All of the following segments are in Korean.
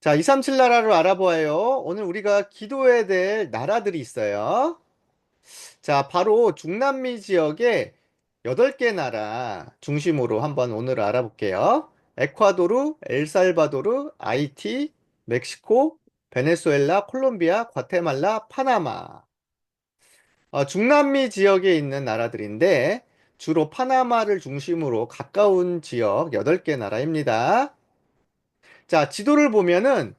자, 237 나라로 알아보아요. 오늘 우리가 기도해야 될 나라들이 있어요. 자, 바로 중남미 지역의 8개 나라 중심으로 한번 오늘 알아볼게요. 에콰도르, 엘살바도르, 아이티, 멕시코, 베네수엘라, 콜롬비아, 과테말라, 파나마. 중남미 지역에 있는 나라들인데 주로 파나마를 중심으로 가까운 지역 8개 나라입니다. 자, 지도를 보면은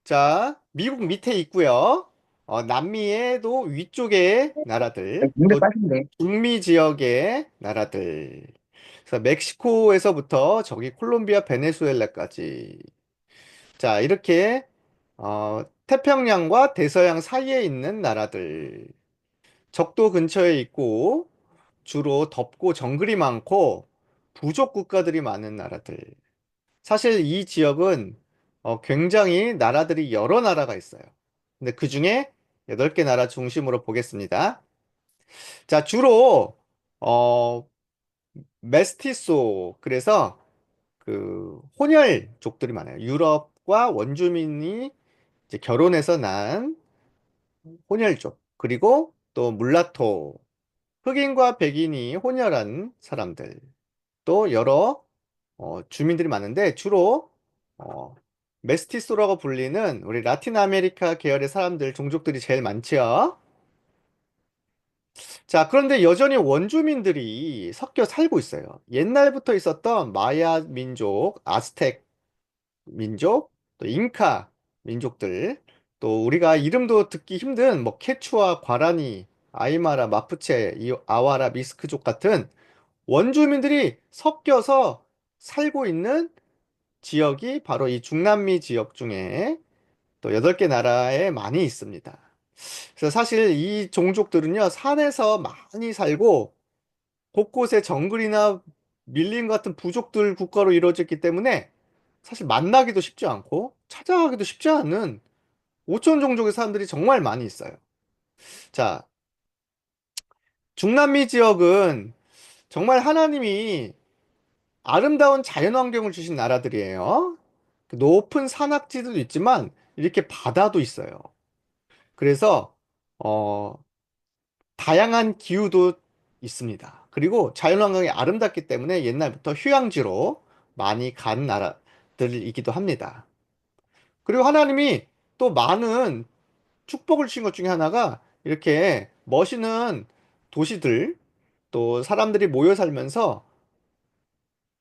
자, 미국 밑에 있고요. 남미에도 위쪽에 나라들, 근데 또 빠진데. 중미 지역의 나라들. 그래서 멕시코에서부터 저기 콜롬비아, 베네수엘라까지. 자, 이렇게 태평양과 대서양 사이에 있는 나라들. 적도 근처에 있고 주로 덥고 정글이 많고 부족 국가들이 많은 나라들. 사실 이 지역은 굉장히 나라들이 여러 나라가 있어요. 근데 그 중에 8개 나라 중심으로 보겠습니다. 자, 주로 어, 메스티소, 그래서 그 혼혈족들이 많아요. 유럽과 원주민이 이제 결혼해서 난 혼혈족, 그리고 또 물라토, 흑인과 백인이 혼혈한 사람들, 또 여러 주민들이 많은데 주로 어, 메스티소라고 불리는 우리 라틴 아메리카 계열의 사람들 종족들이 제일 많죠. 자, 그런데 여전히 원주민들이 섞여 살고 있어요. 옛날부터 있었던 마야 민족, 아스텍 민족, 또 잉카 민족들, 또 우리가 이름도 듣기 힘든 뭐 케추아, 과라니, 아이마라, 마푸체, 아와라, 미스크족 같은 원주민들이 섞여서 살고 있는 지역이 바로 이 중남미 지역 중에 또 8개 나라에 많이 있습니다. 그래서 사실 이 종족들은요, 산에서 많이 살고 곳곳에 정글이나 밀림 같은 부족들 국가로 이루어졌기 때문에 사실 만나기도 쉽지 않고 찾아가기도 쉽지 않은 5천 종족의 사람들이 정말 많이 있어요. 자, 중남미 지역은 정말 하나님이 아름다운 자연 환경을 주신 나라들이에요. 높은 산악지대도 있지만 이렇게 바다도 있어요. 그래서 어, 다양한 기후도 있습니다. 그리고 자연 환경이 아름답기 때문에 옛날부터 휴양지로 많이 간 나라들이기도 합니다. 그리고 하나님이 또 많은 축복을 주신 것 중에 하나가 이렇게 멋있는 도시들, 또 사람들이 모여 살면서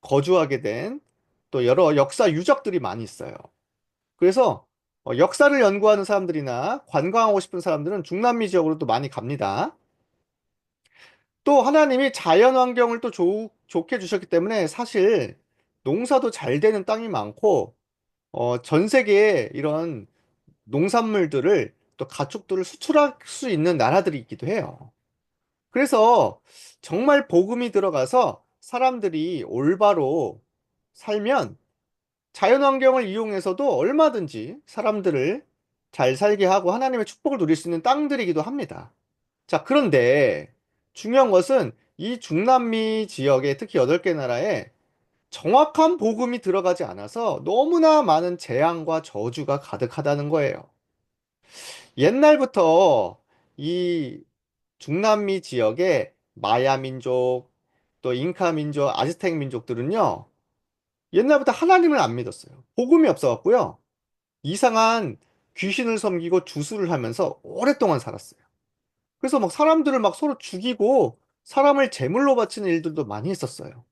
거주하게 된 또 여러 역사 유적들이 많이 있어요. 그래서 역사를 연구하는 사람들이나 관광하고 싶은 사람들은 중남미 지역으로 또 많이 갑니다. 또 하나님이 자연 환경을 또 좋게 주셨기 때문에 사실 농사도 잘 되는 땅이 많고 전 세계에 이런 농산물들을 또 가축들을 수출할 수 있는 나라들이 있기도 해요. 그래서 정말 복음이 들어가서 사람들이 올바로 살면 자연 환경을 이용해서도 얼마든지 사람들을 잘 살게 하고 하나님의 축복을 누릴 수 있는 땅들이기도 합니다. 자, 그런데 중요한 것은 이 중남미 지역에 특히 8개 나라에 정확한 복음이 들어가지 않아서 너무나 많은 재앙과 저주가 가득하다는 거예요. 옛날부터 이 중남미 지역의 마야 민족, 또 잉카 민족, 아즈텍 민족들은요, 옛날부터 하나님을 안 믿었어요. 복음이 없어갖고요. 이상한 귀신을 섬기고 주술을 하면서 오랫동안 살았어요. 그래서 막 사람들을 막 서로 죽이고 사람을 제물로 바치는 일들도 많이 했었어요.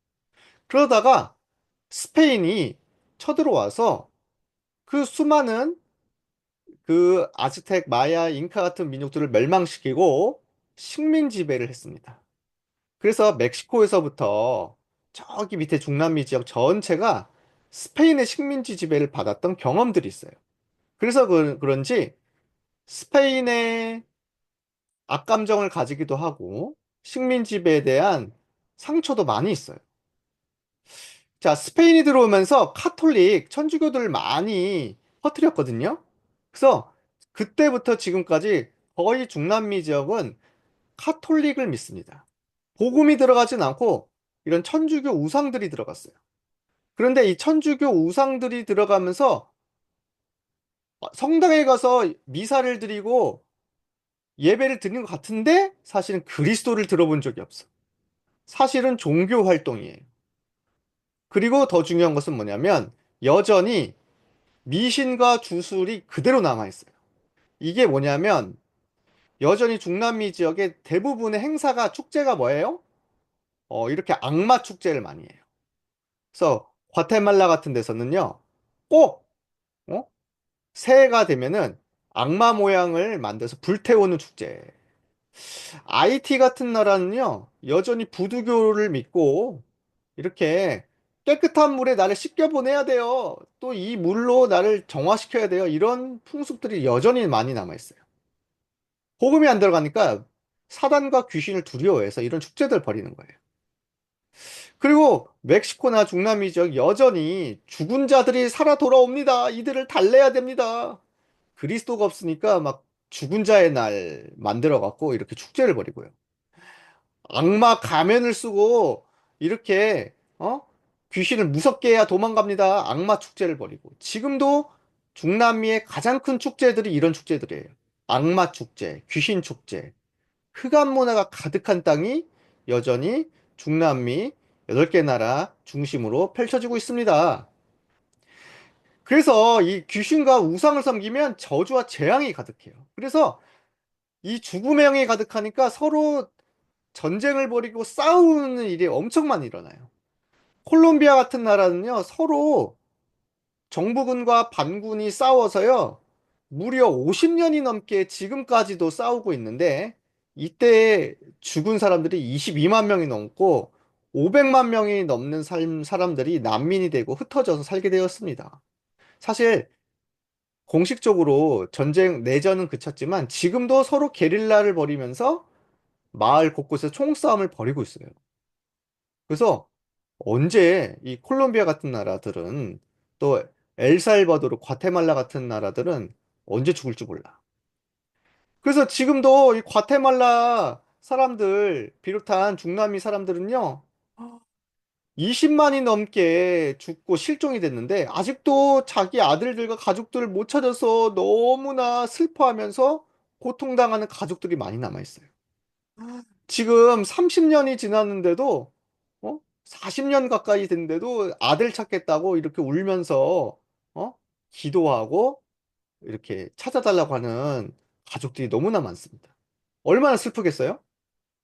그러다가 스페인이 쳐들어와서 그 수많은 그 아즈텍, 마야, 잉카 같은 민족들을 멸망시키고 식민 지배를 했습니다. 그래서 멕시코에서부터 저기 밑에 중남미 지역 전체가 스페인의 식민지 지배를 받았던 경험들이 있어요. 그래서 그런지 스페인의 악감정을 가지기도 하고 식민 지배에 대한 상처도 많이 있어요. 자, 스페인이 들어오면서 카톨릭 천주교들을 많이 퍼뜨렸거든요. 그래서 그때부터 지금까지 거의 중남미 지역은 카톨릭을 믿습니다. 복음이 들어가진 않고 이런 천주교 우상들이 들어갔어요. 그런데 이 천주교 우상들이 들어가면서 성당에 가서 미사를 드리고 예배를 드리는 것 같은데 사실은 그리스도를 들어본 적이 없어. 사실은 종교 활동이에요. 그리고 더 중요한 것은 뭐냐면 여전히 미신과 주술이 그대로 남아있어요. 이게 뭐냐면 여전히 중남미 지역의 대부분의 행사가 축제가 뭐예요? 이렇게 악마 축제를 많이 해요. 그래서 과테말라 같은 데서는요, 꼭 어? 새해가 되면은 악마 모양을 만들어서 불태우는 축제. IT 같은 나라는요, 여전히 부두교를 믿고 이렇게 깨끗한 물에 나를 씻겨 보내야 돼요. 또 이 물로 나를 정화시켜야 돼요. 이런 풍습들이 여전히 많이 남아 있어요. 복음이 안 들어가니까 사단과 귀신을 두려워해서 이런 축제들 벌이는 거예요. 그리고 멕시코나 중남미 지역 여전히 죽은 자들이 살아 돌아옵니다. 이들을 달래야 됩니다. 그리스도가 없으니까 막 죽은 자의 날 만들어 갖고 이렇게 축제를 벌이고요. 악마 가면을 쓰고 이렇게 귀신을 무섭게 해야 도망갑니다. 악마 축제를 벌이고 지금도 중남미의 가장 큰 축제들이 이런 축제들이에요. 악마 축제, 귀신 축제, 흑암 문화가 가득한 땅이 여전히 중남미 8개 나라 중심으로 펼쳐지고 있습니다. 그래서 이 귀신과 우상을 섬기면 저주와 재앙이 가득해요. 그래서 이 죽음의 영이 가득하니까 서로 전쟁을 벌이고 싸우는 일이 엄청 많이 일어나요. 콜롬비아 같은 나라는요, 서로 정부군과 반군이 싸워서요, 무려 50년이 넘게 지금까지도 싸우고 있는데, 이때 죽은 사람들이 22만 명이 넘고, 500만 명이 넘는 사람들이 난민이 되고 흩어져서 살게 되었습니다. 사실, 공식적으로 전쟁, 내전은 그쳤지만, 지금도 서로 게릴라를 벌이면서 마을 곳곳에서 총싸움을 벌이고 있어요. 그래서 언제 이 콜롬비아 같은 나라들은 또 엘살바도르, 과테말라 같은 나라들은 언제 죽을지 몰라. 그래서 지금도 이 과테말라 사람들 비롯한 중남미 사람들은요, 20만이 넘게 죽고 실종이 됐는데 아직도 자기 아들들과 가족들을 못 찾아서 너무나 슬퍼하면서 고통당하는 가족들이 많이 남아 있어요. 지금 30년이 지났는데도, 40년 가까이 됐는데도 아들 찾겠다고 이렇게 울면서, 어? 기도하고 이렇게 찾아달라고 하는 가족들이 너무나 많습니다. 얼마나 슬프겠어요?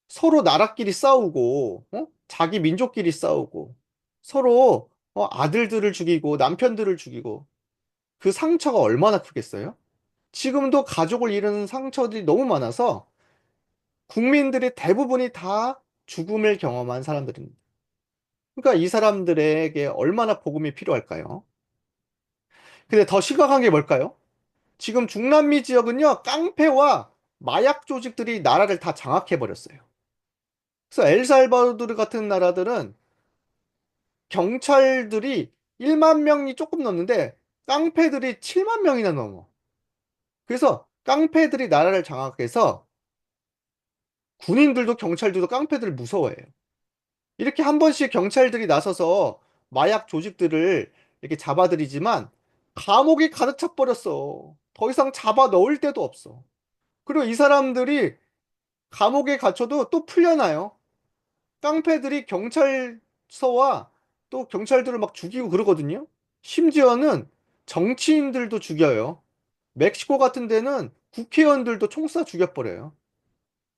서로 나라끼리 싸우고, 자기 민족끼리 싸우고, 서로, 아들들을 죽이고, 남편들을 죽이고, 그 상처가 얼마나 크겠어요? 지금도 가족을 잃은 상처들이 너무 많아서 국민들의 대부분이 다 죽음을 경험한 사람들입니다. 그러니까 이 사람들에게 얼마나 복음이 필요할까요? 근데 더 심각한 게 뭘까요? 지금 중남미 지역은요, 깡패와 마약 조직들이 나라를 다 장악해 버렸어요. 그래서 엘살바도르 같은 나라들은 경찰들이 1만 명이 조금 넘는데 깡패들이 7만 명이나 넘어. 그래서 깡패들이 나라를 장악해서 군인들도 경찰들도 깡패들을 무서워해요. 이렇게 한 번씩 경찰들이 나서서 마약 조직들을 이렇게 잡아들이지만 감옥이 가득 차 버렸어. 더 이상 잡아 넣을 데도 없어. 그리고 이 사람들이 감옥에 갇혀도 또 풀려나요. 깡패들이 경찰서와 또 경찰들을 막 죽이고 그러거든요. 심지어는 정치인들도 죽여요. 멕시코 같은 데는 국회의원들도 총 쏴 죽여버려요.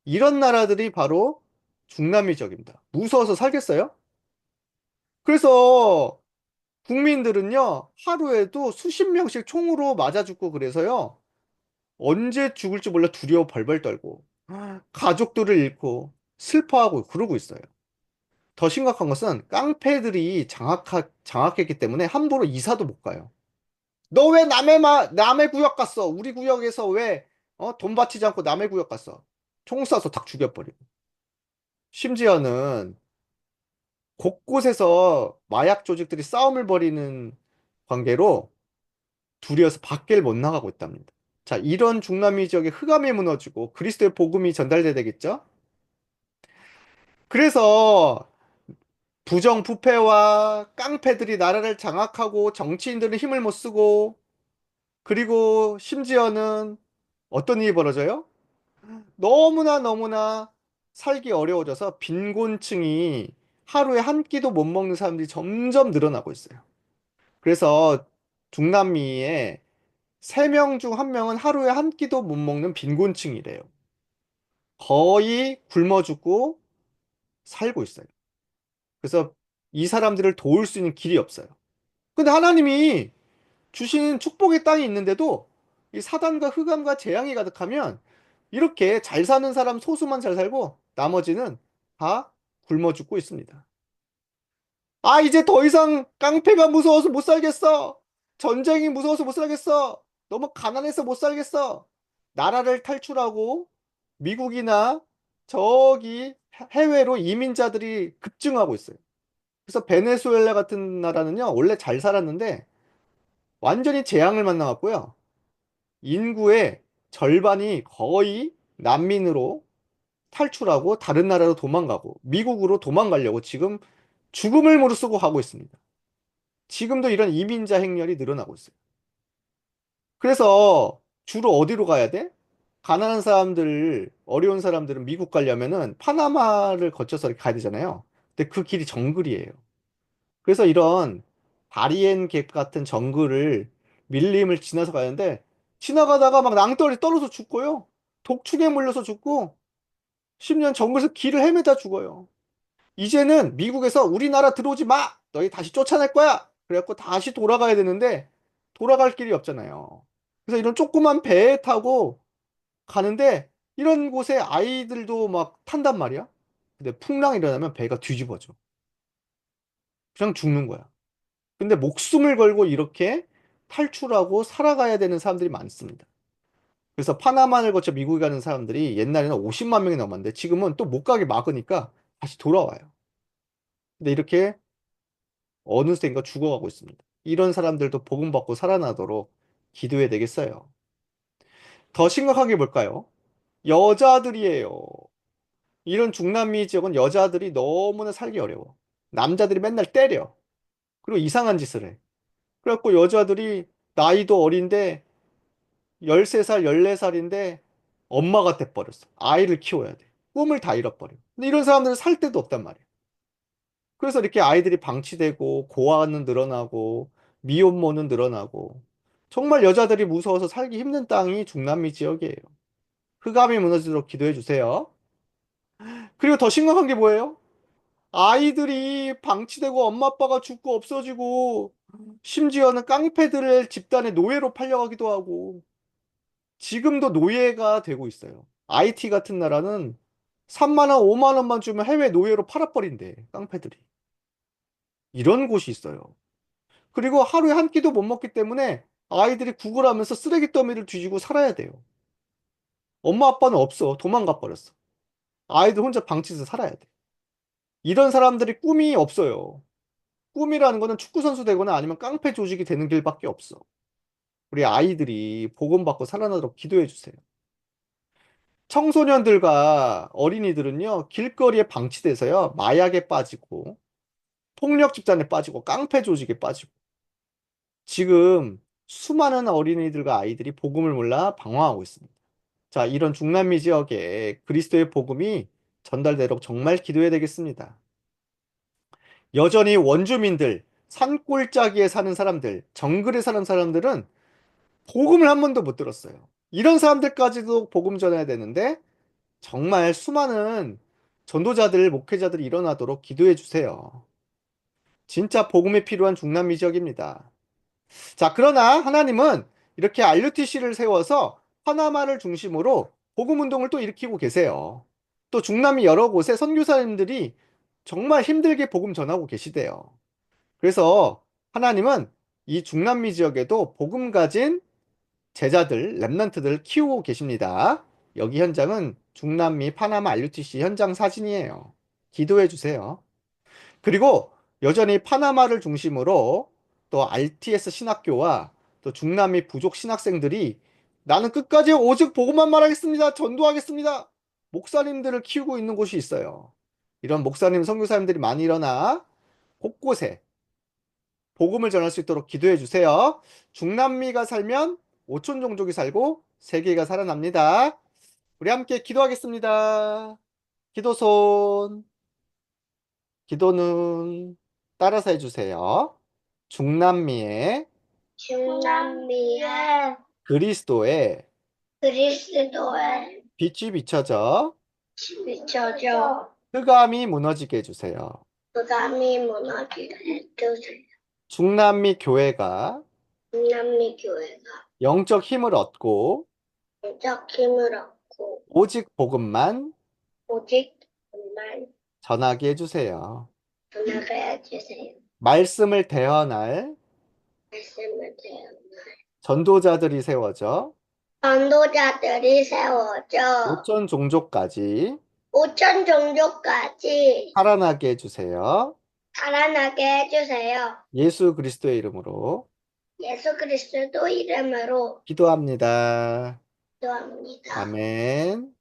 이런 나라들이 바로 중남미 지역입니다. 무서워서 살겠어요? 그래서 국민들은요, 하루에도 수십 명씩 총으로 맞아 죽고 그래서요, 언제 죽을지 몰라 두려워 벌벌 떨고, 가족들을 잃고, 슬퍼하고 그러고 있어요. 더 심각한 것은 깡패들이 장악했기 때문에 함부로 이사도 못 가요. 너 왜 남의 구역 갔어? 우리 구역에서 왜, 돈 바치지 않고 남의 구역 갔어? 총 쏴서 탁 죽여버리고. 심지어는 곳곳에서 마약 조직들이 싸움을 벌이는 관계로 둘이어서 밖을 못 나가고 있답니다. 자, 이런 중남미 지역의 흑암이 무너지고 그리스도의 복음이 전달돼야 되겠죠? 그래서 부정부패와 깡패들이 나라를 장악하고 정치인들은 힘을 못 쓰고 그리고 심지어는 어떤 일이 벌어져요? 너무나 너무나 살기 어려워져서 빈곤층이 하루에 한 끼도 못 먹는 사람들이 점점 늘어나고 있어요. 그래서 중남미에 3명 중 1명은 하루에 한 끼도 못 먹는 빈곤층이래요. 거의 굶어 죽고 살고 있어요. 그래서 이 사람들을 도울 수 있는 길이 없어요. 근데 하나님이 주신 축복의 땅이 있는데도 이 사단과 흑암과 재앙이 가득하면 이렇게 잘 사는 사람 소수만 잘 살고 나머지는 다 굶어 죽고 있습니다. 아, 이제 더 이상 깡패가 무서워서 못 살겠어. 전쟁이 무서워서 못 살겠어. 너무 가난해서 못 살겠어. 나라를 탈출하고 미국이나 저기 해외로 이민자들이 급증하고 있어요. 그래서 베네수엘라 같은 나라는요, 원래 잘 살았는데 완전히 재앙을 만나갖고요. 인구의 절반이 거의 난민으로 탈출하고 다른 나라로 도망가고 미국으로 도망가려고 지금 죽음을 무릅쓰고 가고 있습니다. 지금도 이런 이민자 행렬이 늘어나고 있어요. 그래서 주로 어디로 가야 돼? 가난한 사람들, 어려운 사람들은 미국 가려면은 파나마를 거쳐서 이렇게 가야 되잖아요. 근데 그 길이 정글이에요. 그래서 이런 바리엔 갭 같은 정글을 밀림을 지나서 가는데 지나가다가 막 낭떠러지 떨어져 죽고요. 독충에 물려서 죽고 심지어 정글에서 길을 헤매다 죽어요. 이제는 미국에서 우리나라 들어오지 마! 너희 다시 쫓아낼 거야! 그래갖고 다시 돌아가야 되는데 돌아갈 길이 없잖아요. 그래서 이런 조그만 배에 타고 가는데 이런 곳에 아이들도 막 탄단 말이야. 근데 풍랑이 일어나면 배가 뒤집어져. 그냥 죽는 거야. 근데 목숨을 걸고 이렇게 탈출하고 살아가야 되는 사람들이 많습니다. 그래서 파나마를 거쳐 미국에 가는 사람들이 옛날에는 50만 명이 넘었는데 지금은 또 못 가게 막으니까 다시 돌아와요. 근데 이렇게 어느새인가 죽어가고 있습니다. 이런 사람들도 복음 받고 살아나도록 기도해야 되겠어요. 더 심각한 게 뭘까요? 여자들이에요. 이런 중남미 지역은 여자들이 너무나 살기 어려워. 남자들이 맨날 때려. 그리고 이상한 짓을 해. 그래갖고 여자들이 나이도 어린데 13살, 14살인데 엄마가 돼버렸어. 아이를 키워야 돼. 꿈을 다 잃어버려. 근데 이런 사람들은 살 데도 없단 말이야. 그래서 이렇게 아이들이 방치되고 고아는 늘어나고 미혼모는 늘어나고 정말 여자들이 무서워서 살기 힘든 땅이 중남미 지역이에요. 흑암이 무너지도록 기도해 주세요. 그리고 더 심각한 게 뭐예요? 아이들이 방치되고 엄마 아빠가 죽고 없어지고 심지어는 깡패들의 집단의 노예로 팔려가기도 하고 지금도 노예가 되고 있어요. IT 같은 나라는 3만 원, 5만 원만 주면 해외 노예로 팔아버린대, 깡패들이. 이런 곳이 있어요. 그리고 하루에 한 끼도 못 먹기 때문에 아이들이 구걸하면서 쓰레기 더미를 뒤지고 살아야 돼요. 엄마 아빠는 없어. 도망가 버렸어. 아이들 혼자 방치해서 살아야 돼. 이런 사람들이 꿈이 없어요. 꿈이라는 거는 축구선수 되거나 아니면 깡패 조직이 되는 길밖에 없어. 우리 아이들이 복음받고 살아나도록 기도해 주세요. 청소년들과 어린이들은요, 길거리에 방치돼서요, 마약에 빠지고, 폭력 집단에 빠지고, 깡패 조직에 빠지고, 지금 수많은 어린이들과 아이들이 복음을 몰라 방황하고 있습니다. 자, 이런 중남미 지역에 그리스도의 복음이 전달되도록 정말 기도해야 되겠습니다. 여전히 원주민들, 산골짜기에 사는 사람들, 정글에 사는 사람들은 복음을 한 번도 못 들었어요. 이런 사람들까지도 복음 전해야 되는데 정말 수많은 전도자들, 목회자들이 일어나도록 기도해 주세요. 진짜 복음이 필요한 중남미 지역입니다. 자, 그러나 하나님은 이렇게 RUTC를 세워서 파나마를 중심으로 복음 운동을 또 일으키고 계세요. 또 중남미 여러 곳에 선교사님들이 정말 힘들게 복음 전하고 계시대요. 그래서 하나님은 이 중남미 지역에도 복음 가진 제자들, 랩런트들 키우고 계십니다. 여기 현장은 중남미 파나마 RUTC 현장 사진이에요. 기도해 주세요. 그리고 여전히 파나마를 중심으로 또 RTS 신학교와 또 중남미 부족 신학생들이 나는 끝까지 오직 복음만 말하겠습니다. 전도하겠습니다. 목사님들을 키우고 있는 곳이 있어요. 이런 목사님, 선교사님들이 많이 일어나 곳곳에 복음을 전할 수 있도록 기도해 주세요. 중남미가 살면 5천 종족이 살고 세계가 살아납니다. 우리 함께 기도하겠습니다. 기도손, 기도는 따라서 해주세요. 중남미의 중남미의 그리스도의 그리스도의 빛이 비춰져 비춰져 흑암이 무너지게 해주세요. 부담이 무너지게 해주세요. 중남미 교회가 중남미 교회가 영적 힘을 얻고 영적 힘을 얻고 오직 복음만 오직 정말 전하게 해주세요. 전하게 해주세요. 말씀을 대언할 말씀을 드려. 전도자들이 세워져 전도자들이 세워져 5천 종족까지 5천 종족까지 살아나게 해주세요. 살아나게 해주세요. 예수 그리스도의 이름으로 예수 그리스도 이름으로 기도합니다. 기도합니다. 아멘.